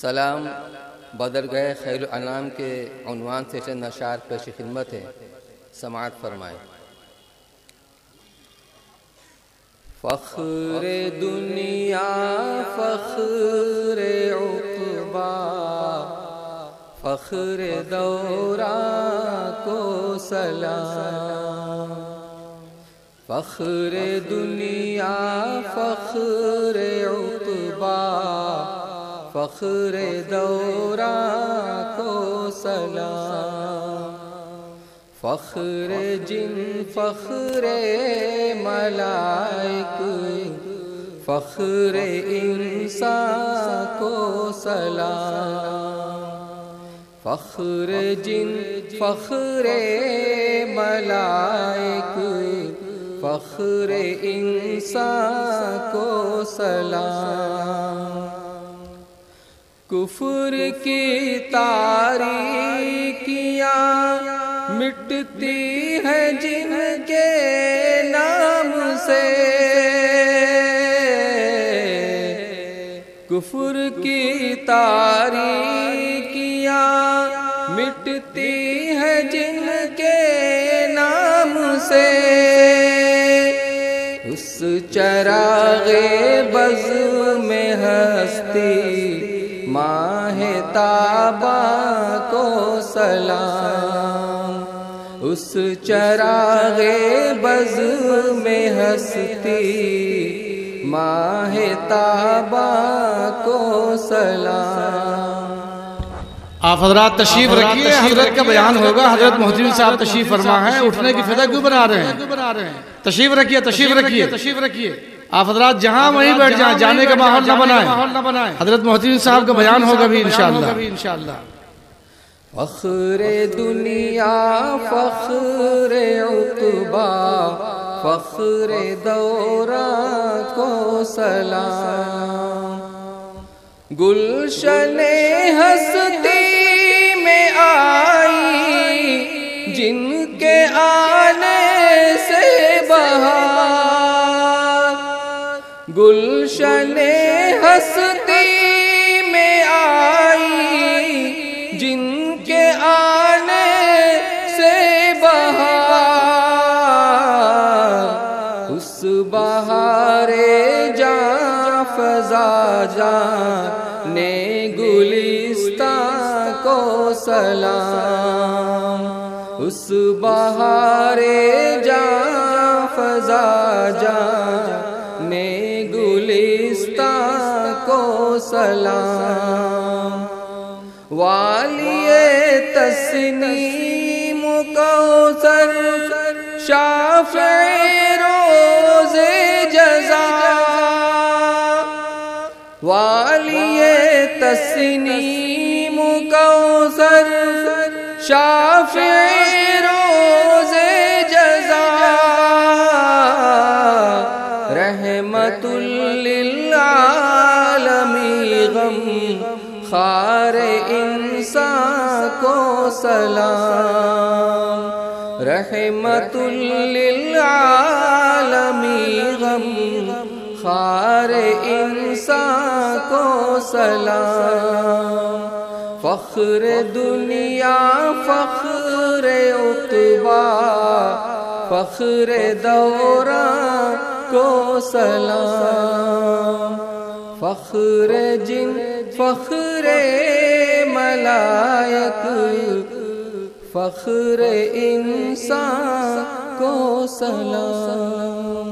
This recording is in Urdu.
سلام بدرگاہ خیر الانام کے عنوان سے چند اشعار پیش خدمت ہے، سماعت فرمائیں۔ فخر دنیا فخر عقبا، فخر دوران کو سلام۔ فخر دنیا فخر عقبا، فخر دوران کو سلام۔ فخر جن فخر ملائک، فخر انسان کو سلام۔ فخر جن فخر ملائک، فخر انسان کو سلام۔ کفر کی تاریکیاں مٹتی ہیں جن کے نام سے، کفر کی تاریکیاں مٹتی ہیں جن کے نام سے۔ اس چراغ بزم میں ہستی ماہ تابا کو سلام۔ اس چراغ بزم میں ہستی ماہ تابا کو سلام۔ آپ حضرات تشریف رکھیے، حضرت کا بیان ہوگا۔ حضرت محترم صاحب تشریف فرما ہے، اٹھنے کی فضا کیوں بنا رہے ہیں؟ تشریف رکھیے، تشریف رکھیے، تشریف رکھیے۔ آپ حضرات جہاں وہیں بیٹھ جائیں، جانے کا ماحول نہ بنائیں۔ حضرت محترم صاحب کا بیان ہوگا بھی انشاءاللہ۔ فخر دنیا فخر عقبا، فخر دوران کو سلام۔ گلشن ہستی میں آئی جن کے آنے سے بہار، گلشن ہستی میں آئی جن کے آنے سے بہار، اس بہار جاں فضا جانے گلستان کو سلام۔ اس بہار جاں فضا جانے گلستان کو سلام۔ والی تسنیم کوثر شافع روز جزا، والی تسنیم کوثر شافع روز جزا، رحمت للعالمین غم خار انسان کو سلام۔ رحمت للعالمین غم خار انسان کو سلام۔ فخر دنیا فخر عقبا، فخر دوران کو سلام۔ فخر جن فخر ملائک، فخر انسان کو سلام۔